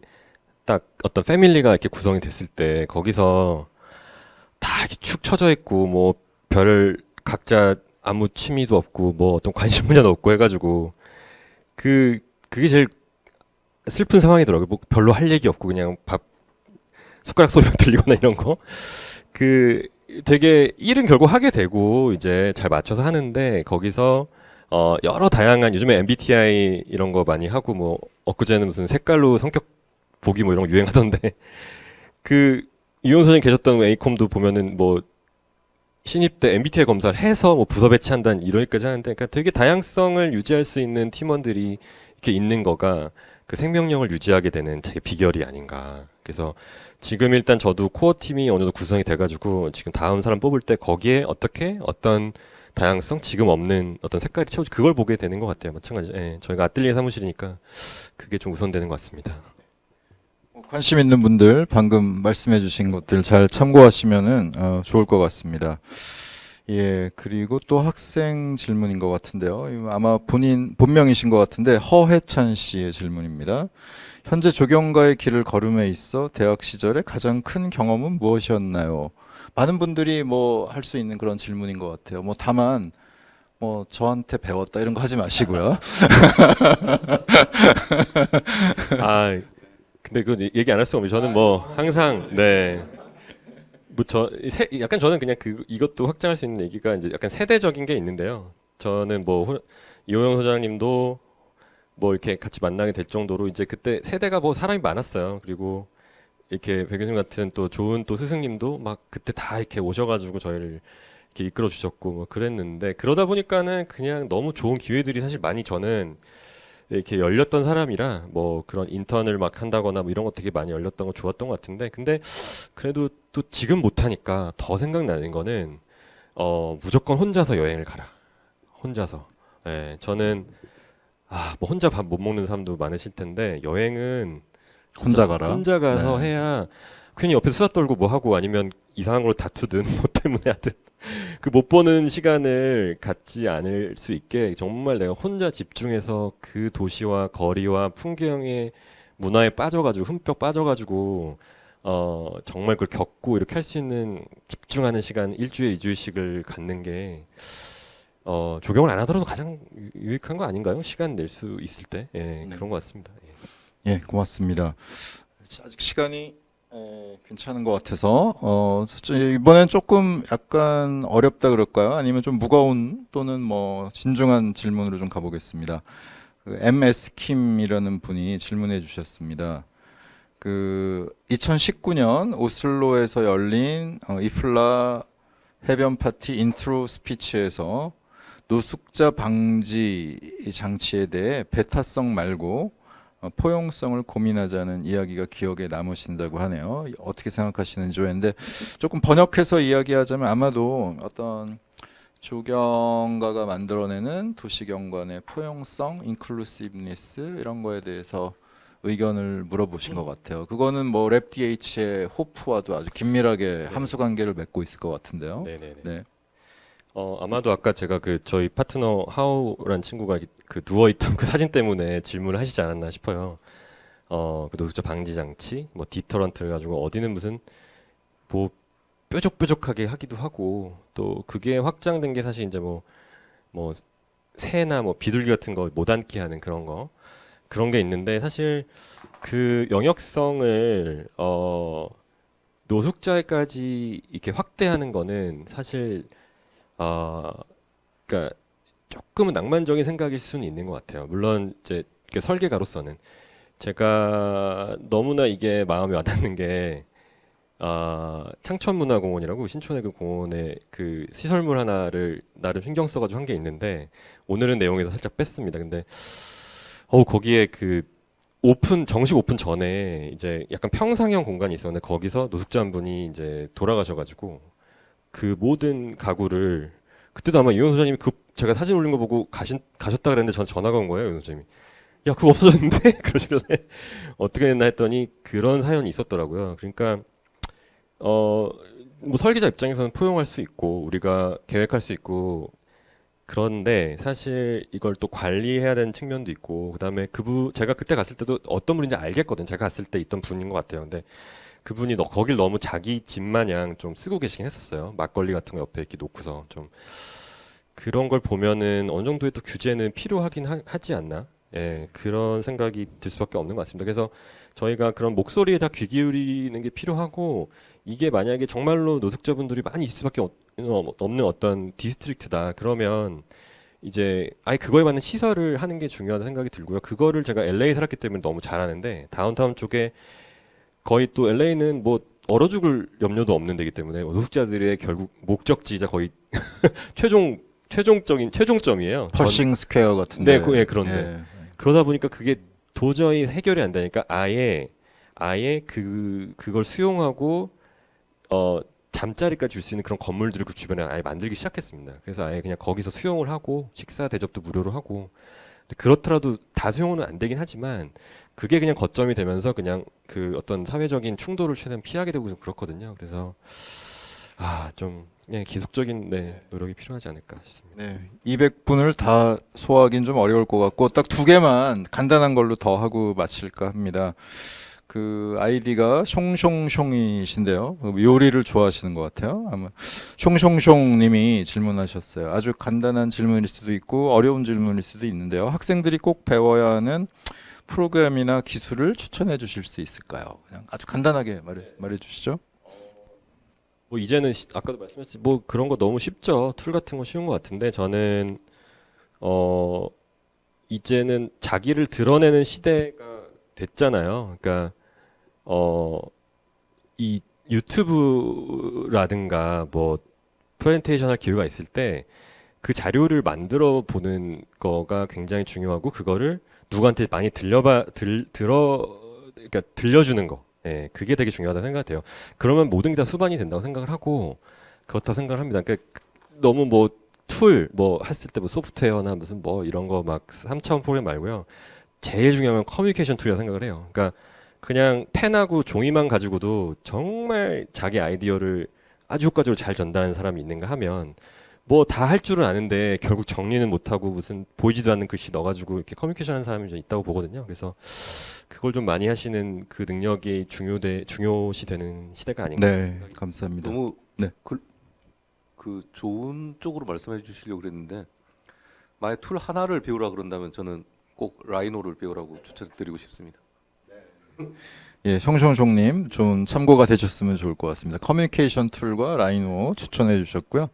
딱 어떤 패밀리가 이렇게 구성이 됐을 때 거기서 다 이렇게 축 처져 있고 뭐 별 각자 아무 취미도 없고 뭐 어떤 관심 분야도 없고 해가지고 그게 제일 슬픈 상황이더라고요. 뭐 별로 할 얘기 없고 그냥 밥 숟가락 소리만 들리거나 이런 거. 그 되게 일은 결국 하게 되고 이제 잘 맞춰서 하는데 거기서 여러 다양한 요즘에 MBTI 이런 거 많이 하고 뭐 엊그제는 무슨 색깔로 성격 보기 뭐 이런 거 유행하던데 그 이용 선생님 계셨던 에이콤도 보면은 뭐 신입 때 MBTI 검사를 해서 뭐 부서 배치한다는 이러기까지 하는데 그러니까 되게 다양성을 유지할 수 있는 팀원들이 이렇게 있는 거가 그 생명력을 유지하게 되는 되게 비결이 아닌가. 그래서 지금 일단 저도 코어 팀이 어느 정도 구성이 돼가지고 지금 다음 사람 뽑을 때 거기에 어떻게 어떤 다양성 지금 없는 어떤 색깔이 채워지 그걸 보게 되는 것 같아요. 마찬가지. 예, 저희가 아뜰리에 사무실이니까 그게 좀 우선되는 것 같습니다. 관심 있는 분들 방금 말씀해 주신 것들 잘 참고하시면은 좋을 것 같습니다. 예, 그리고 또 학생 질문인 것 같은데요. 이거 아마 본명이신 것 같은데 허해찬 씨의 질문입니다. 현재 조경가의 길을 걸음에 있어 대학 시절에 가장 큰 경험은 무엇이었나요? 많은 분들이 뭐 할 수 있는 그런 질문인 것 같아요. 뭐 다만 뭐 저한테 배웠다 이런 거 하지 마시고요. 아, 근데 그 얘기 안 할 수가 없어요. 저는 뭐 항상 네. 뭐 약간 저는 그냥 이것도 확장할 수 있는 얘기가 이제 약간 세대적인 게 있는데요. 저는 뭐 이호영 소장님도 뭐 이렇게 같이 만나게 될 정도로 이제 그때 세대가 뭐 사람이 많았어요. 그리고 이렇게 백 교수님 같은 또 좋은 또 스승님도 막 그때 다 이렇게 오셔가지고 저희를 이렇게 이끌어 주셨고 뭐 그랬는데 그러다 보니까는 그냥 너무 좋은 기회들이 사실 많이 저는 이렇게 열렸던 사람이라 뭐 그런 인턴을 막 한다거나 뭐 이런 거 되게 많이 열렸던 거 좋았던 것 같은데 근데 그래도 또 지금 못하니까 더 생각나는 거는 무조건 혼자서 여행을 가라. 혼자서. 예, 저는 뭐 혼자 밥 못 먹는 사람도 많으실 텐데 여행은 혼자 가라. 혼자 가서 네. 해야 괜히 옆에서 수다 떨고 뭐 하고 아니면 이상한 걸로 다투든 뭐 때문에 하든 그 못 보는 시간을 갖지 않을 수 있게 정말 내가 혼자 집중해서 그 도시와 거리와 풍경의 문화에 빠져가지고 흠뻑 빠져가지고 정말 그걸 겪고 이렇게 할 수 있는 집중하는 시간 일주일 이주일씩을 갖는 게 조경을 안 하더라도 가장 유익한 거 아닌가요? 시간 낼 수 있을 때 예, 네. 그런 것 같습니다. 예. 예, 고맙습니다. 아직 시간이 괜찮은 것 같아서 이번엔 조금 약간 어렵다 그럴까요? 아니면 좀 무거운 또는 뭐 진중한 질문으로 좀 가보겠습니다. 그 MS 킴이라는 분이 질문해 주셨습니다. 그 2019년 오슬로에서 열린 이플라 해변 파티 인트로 스피치에서 노숙자 방지 장치에 대해 배타성 말고 포용성을 고민하자는 이야기가 기억에 남으신다고 하네요. 어떻게 생각하시는지 했는데 조금 번역해서 이야기하자면 아마도 어떤 조경가가 만들어내는 도시경관의 포용성, 인클루시브니스 이런 거에 대해서 의견을 물어보신 것 같아요. 그거는 뭐 랩 DH의 호프와도 아주 긴밀하게 함수 관계를 맺고 있을 것 같은데요. 네네네. 네. 아마도 아까 제가 그 저희 파트너 하우란 친구가 그 누워있던 그 사진 때문에 질문을 하시지 않았나 싶어요. 그 노숙자 방지 장치, 뭐 디터런트를 가지고 어디는 무슨 뭐 뾰족뾰족하게 하기도 하고 또 그게 확장된 게 사실 이제 뭐 새나 뭐 비둘기 같은 거 못 앉게 하는 그런 게 있는데 사실 그 영역성을 노숙자에까지 이렇게 확대하는 거는 사실 그러니까 조금은 낭만적인 생각일 수는 있는 것 같아요. 물론 이제 설계가로서는 제가 너무나 이게 마음에 와닿는 게 창천문화공원이라고 신촌의 그 공원에 그 시설물 하나를 나름 신경 써가지고 한 게 있는데 오늘은 내용에서 살짝 뺐습니다. 근데 거기에 그 정식 오픈 전에 이제 약간 평상형 공간이 있었는데 거기서 노숙자 한 분이 이제 돌아가셔가지고 그 모든 가구를 그때도 아마 이용 소장님이 제가 사진 올린 거 보고 가셨다 그랬는데 저한테 전화가 온 거예요, 이용 소장님이. 야, 그거 없어졌는데? 그러시길래 어떻게 됐나 했더니 그런 사연이 있었더라고요. 그러니까 뭐 설계자 입장에서는 포용할 수 있고 우리가 계획할 수 있고 그런데 사실 이걸 또 관리해야 되는 측면도 있고 그다음에 제가 그때 갔을 때도 어떤 분인지 알겠거든요. 제가 갔을 때 있던 분인 것 같아요. 근데 그분이 거길 너무 자기 집 마냥 좀 쓰고 계시긴 했었어요. 막걸리 같은 거 옆에 이렇게 놓고서 좀 그런 걸 보면은 어느 정도의 또 규제는 필요하긴 하지 않나? 예, 그런 생각이 들 수밖에 없는 것 같습니다. 그래서 저희가 그런 목소리에 다 귀 기울이는 게 필요하고 이게 만약에 정말로 노숙자분들이 많이 있을 수밖에 없는 어떤 디스트릭트다. 그러면 이제 아예 그거에 맞는 시설을 하는 게 중요하다는 생각이 들고요. 그거를 제가 LA 살았기 때문에 너무 잘하는데 다운타운 쪽에 거의 또 LA는 뭐 얼어 죽을 염려도 없는 데기 때문에 노숙자들의 결국 목적지이자 거의 최종점이에요. 퍼싱 스퀘어 같은데. 네, 예, 그런데. 예. 그러다 보니까 그게 도저히 해결이 안 되니까 아예 그걸 수용하고 잠자리까지 줄 수 있는 그런 건물들을 그 주변에 아예 만들기 시작했습니다. 그래서 아예 그냥 거기서 수용을 하고 식사 대접도 무료로 하고 근데 그렇더라도 다 수용은 안 되긴 하지만 그게 그냥 거점이 되면서 그냥 그 어떤 사회적인 충돌을 최대한 피하게 되고 좀 그렇거든요. 그래서 좀 그냥 기속적인 노력이 필요하지 않을까 싶습니다. 네, 200분을 다 소화하긴 좀 어려울 것 같고 딱 두 개만 간단한 걸로 더 하고 마칠까 합니다. 그 아이디가 숑숑숑이신데요. 요리를 좋아하시는 것 같아요. 아마 숑숑숑님이 질문하셨어요. 아주 간단한 질문일 수도 있고 어려운 질문일 수도 있는데요. 학생들이 꼭 배워야 하는 프로그램이나 기술을 추천해 주실 수 있을까요? 그냥 아주 간단하게 말해 주시죠. 뭐 이제는 아까도 말씀하셨지 뭐 그런 거 너무 쉽죠. 툴 같은 거 쉬운 것 같은데 저는 이제는 자기를 드러내는 시대가 됐잖아요. 그러니까 이 유튜브라든가 뭐 프레젠테이션 할 기회가 있을 때 그 자료를 만들어 보는 거가 굉장히 중요하고 그거를 누구한테 많이 그러니까 들려주는 거. 예, 그게 되게 중요하다고 생각돼요. 그러면 모든 게 다 수반이 된다고 생각을 하고 그렇다고 생각을 합니다. 그러니까 너무 뭐 툴 뭐 했을 때 뭐 소프트웨어나 무슨 뭐 이런 거 막 3차원 프로그램 말고요. 제일 중요한 건 커뮤니케이션 툴이라고 생각을 해요. 그러니까 그냥 펜하고 종이만 가지고도 정말 자기 아이디어를 아주 효과적으로 잘 전달하는 사람이 있는가 하면 뭐 다 할 줄은 아는데 결국 정리는 못하고 무슨 보이지도 않는 글씨 넣어가지고 이렇게 커뮤니케이션 하는 사람이 좀 있다고 보거든요. 그래서 그걸 좀 많이 하시는 그 능력이 중요시 되는 시대가 아닌가. 네, 감사합니다. 너무 네. 그 좋은 쪽으로 말씀해 주시려고 그랬는데 만약 툴 하나를 배우라 그런다면 저는 꼭 라이노를 배우라고 추천드리고 싶습니다. 예, 숑숑숑님 좀 참고가 되셨으면 좋을 것 같습니다. 커뮤니케이션 툴과 라이노 추천해 주셨고요.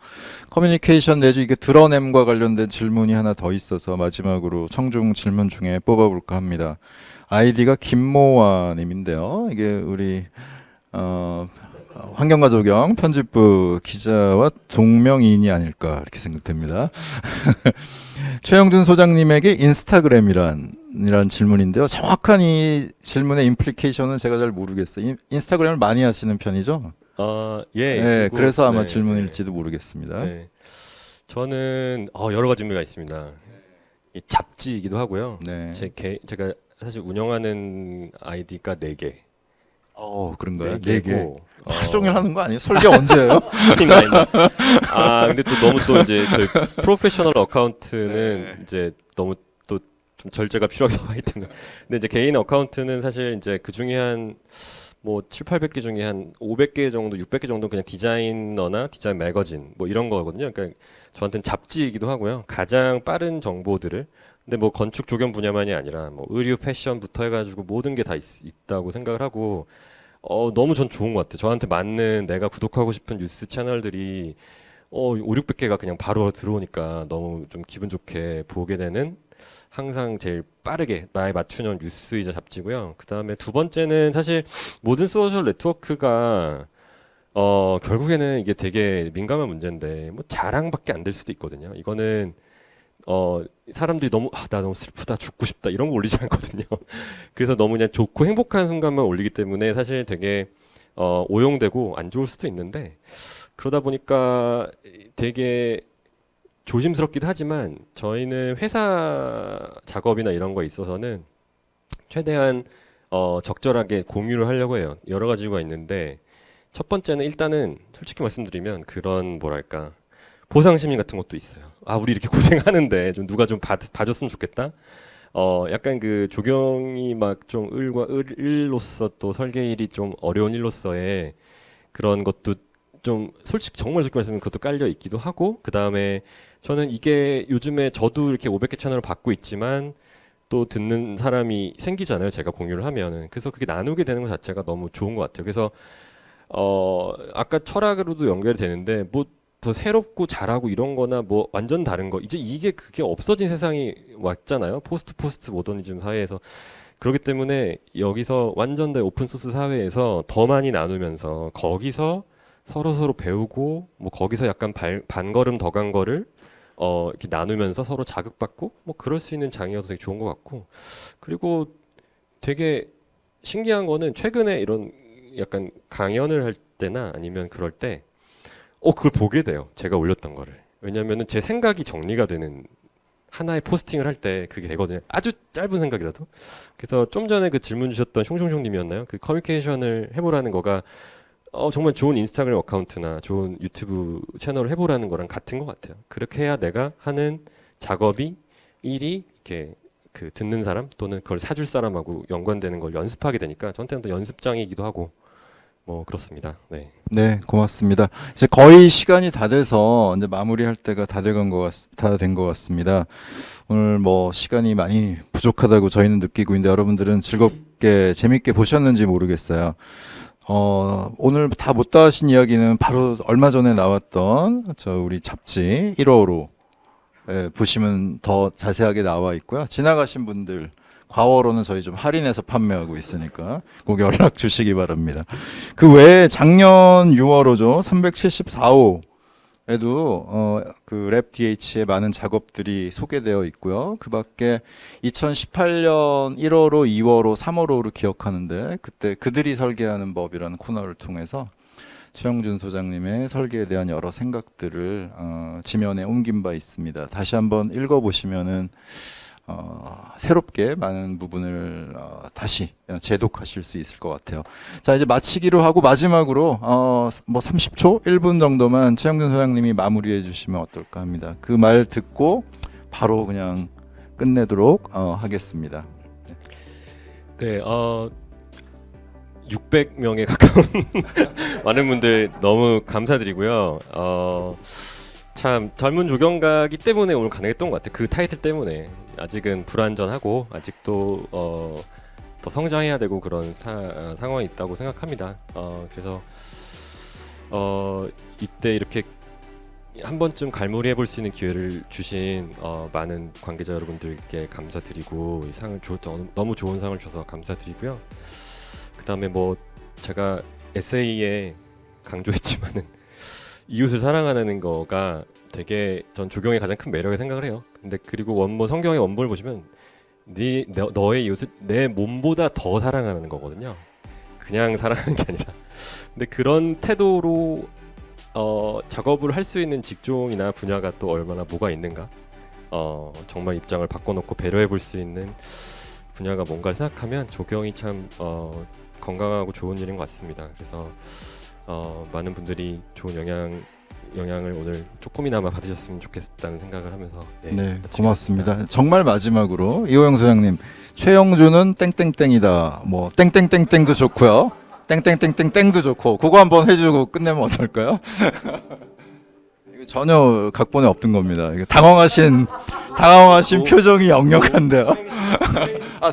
커뮤니케이션 내지 이게 드러냄과 관련된 질문이 하나 더 있어서 마지막으로 청중 질문 중에 뽑아볼까 합니다. 아이디가 김모아님인데요. 이게 우리 환경과 조경 편집부 기자와 동명이인이 아닐까 이렇게 생각됩니다. 최영준 소장님에게 인스타그램이란 질문인데요. 정확한 이 질문의 임플리케이션은 제가 잘 모르겠어요. 인스타그램을 많이 하시는 편이죠? 예. 네, 그리고, 그래서 아마 네, 질문일지도 모르겠습니다. 네. 저는 여러 가지 의미가 있습니다. 이 잡지이기도 하고요. 네. 제가 사실 운영하는 아이디가 4개. 그런가요? 4개고. 4개. 하루 종일 하는 거 아니에요? 설계 언제예요? 아닙니다. 근데 또 너무 또 이제 저희 프로페셔널 어카운트는 이제 너무 또 좀 절제가 필요해서 하기 때문에. 근데 이제 개인 어카운트는 사실 이제 그 중에 한 뭐 7,800개 중에 한 500개 정도, 600개 정도 그냥 디자이너나 디자인 매거진 뭐 이런 거거든요. 그러니까 저한테는 잡지이기도 하고요. 가장 빠른 정보들을 근데 뭐 건축 조경 분야만이 아니라 뭐 의류 패션부터 해가지고 모든 게 다 있다고 생각을 하고 너무 전 좋은 것 같아요. 저한테 맞는 내가 구독하고 싶은 뉴스 채널들이 5,600개가 그냥 바로 들어오니까 너무 좀 기분 좋게 보게 되는 항상 제일 빠르게 나에 맞추는 뉴스이자 잡지고요. 그 다음에 두 번째는 사실 모든 소셜 네트워크가 결국에는 이게 되게 민감한 문제인데 뭐 자랑밖에 안 될 수도 있거든요. 이거는 사람들이 너무 나 너무 슬프다 죽고 싶다 이런 거 올리지 않거든요. 그래서 너무 그냥 좋고 행복한 순간만 올리기 때문에 사실 되게 오용되고 안 좋을 수도 있는데 그러다 보니까 되게 조심스럽기도 하지만 저희는 회사 작업이나 이런 거에 있어서는 최대한 적절하게 공유를 하려고 해요. 여러 가지가 있는데 첫 번째는 일단은 솔직히 말씀드리면 그런 뭐랄까 보상 심리 같은 것도 있어요. 아 우리 이렇게 고생하는데 좀 누가 좀 봐줬으면 좋겠다. 약간 그 조경이 막 좀 을로서 또 설계 일이 좀 어려운 일로서의 그런 것도 좀 정말 솔직히 말씀드리면 그것도 깔려 있기도 하고 그 다음에 저는 이게 요즘에 저도 이렇게 500개 채널을 받고 있지만 또 듣는 사람이 생기잖아요. 제가 공유를 하면은 그래서 그게 나누게 되는 것 자체가 너무 좋은 것 같아요. 그래서 아까 철학으로도 연결이 되는데 뭐 더 새롭고 잘하고 이런 거나 뭐 완전 다른 거 이제 그게 없어진 세상이 왔잖아요. 포스트 모더니즘 사회에서 그렇기 때문에 여기서 완전 더 오픈소스 사회에서 더 많이 나누면서 거기서 서로 배우고 뭐 거기서 약간 반걸음 더 간 거를 이렇게 나누면서 서로 자극받고 뭐 그럴 수 있는 장이어서 되게 좋은 것 같고 그리고 되게 신기한 거는 최근에 이런 약간 강연을 할 때나 아니면 그럴 때 그걸 보게 돼요. 제가 올렸던 거를. 왜냐면은 제 생각이 정리가 되는 하나의 포스팅을 할 때 그게 되거든요. 아주 짧은 생각이라도. 그래서 좀 전에 그 질문 주셨던 숑숑숑님이었나요? 그 커뮤니케이션을 해보라는 거가 정말 좋은 인스타그램 어카운트나 좋은 유튜브 채널을 해보라는 거랑 같은 것 같아요. 그렇게 해야 내가 하는 작업이 일이 이렇게 그 듣는 사람 또는 그걸 사줄 사람하고 연관되는 걸 연습하게 되니까 저한테는 또 연습장이기도 하고 뭐 그렇습니다. 네. 네, 고맙습니다. 이제 거의 시간이 다 돼서 이제 마무리할 때가 다 된 것 같습니다. 오늘 뭐 시간이 많이 부족하다고 저희는 느끼고 있는데 여러분들은 즐겁게 재밌게 보셨는지 모르겠어요. 오늘 다 못다 하신 이야기는 바로 얼마 전에 나왔던 우리 잡지 1호로 보시면 더 자세하게 나와 있고요. 지나가신 분들 과거로는 저희 좀 할인해서 판매하고 있으니까 꼭 연락 주시기 바랍니다. 그 외에 작년 6월호죠. 374호에도 그 랩 DH의 많은 작업들이 소개되어 있고요. 그 밖에 2018년 1월호, 2월호, 3월호로 기억하는데 그때 그들이 설계하는 법이라는 코너를 통해서 최영준 소장님의 설계에 대한 여러 생각들을 지면에 옮긴 바 있습니다. 다시 한번 읽어보시면은 새롭게 많은 부분을 다시 재독하실 수 있을 것 같아요. 자, 이제 마치기로 하고 마지막으로 뭐 30초, 1분 정도만 최영준 소장님이 마무리해 주시면 어떨까 합니다. 그 말 듣고 바로 그냥 끝내도록 하겠습니다. 네, 600명에 가까운 많은 분들 너무 감사드리고요. 참 젊은 조경가기 때문에 오늘 가능했던 것 같아요. 그 타이틀 때문에 아직은 불완전하고 아직도 더 성장해야 되고 그런 상황이 있다고 생각합니다. 그래서 이때 이렇게 한 번쯤 갈무리해 볼 수 있는 기회를 주신 많은 관계자 여러분들께 감사드리고 이 상을 너무 좋은 상을 주셔서 감사드리고요. 그 다음에 뭐 제가 에세이에 강조했지만은 이웃을 사랑하는 거가 되게 전 조경의 가장 큰 매력을 생각을 해요. 근데 그리고 성경의 원본을 보시면 너의 이웃을 내 몸보다 더 사랑하는 거거든요. 그냥 사랑하는 게 아니라. 근데 그런 태도로 작업을 할 수 있는 직종이나 분야가 또 얼마나 뭐가 있는가? 정말 입장을 바꿔놓고 배려해 볼 수 있는 분야가 뭔가를 생각하면 조경이 참 건강하고 좋은 일인 것 같습니다. 그래서 많은 분들이 좋은 영향을 오늘 조금이나마 받으셨으면 좋겠다는 생각을 하면서 네, 마치겠습니다. 고맙습니다. 정말 마지막으로 이호영 소장님, 최영준은 땡땡땡이다. 뭐 땡땡땡땡도 좋고요. 땡땡땡땡땡도 좋고 그거 한번 해주고 끝내면 어떨까요? 이거 전혀 각본에 없던 겁니다. 이거 당황하신 표정이 역력한데요.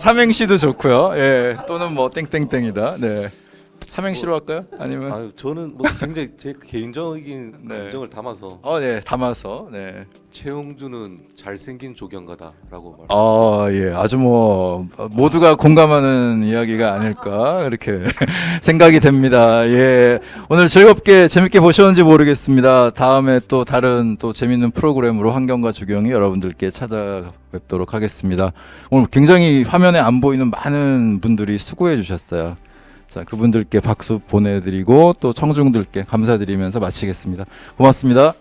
삼행시도 좋고요. 예, 또는 뭐 땡땡땡이다. 네. 삼행시로 할까요? 아니면 아유, 저는 뭐 굉장히 제 개인적인 네. 감정을 담아서 네, 담아서 네. 최용준은 잘생긴 조경가다라고 말. 예, 아주 뭐 모두가 공감하는 이야기가 아닐까 그렇게 생각이 됩니다. 예, 오늘 즐겁게 재밌게 보셨는지 모르겠습니다. 다음에 또 다른 또 재밌는 프로그램으로 환경과 주경이 여러분들께 찾아뵙도록 하겠습니다. 오늘 굉장히 화면에 안 보이는 많은 분들이 수고해 주셨어요. 자, 그분들께 박수 보내드리고 또 청중들께 감사드리면서 마치겠습니다. 고맙습니다.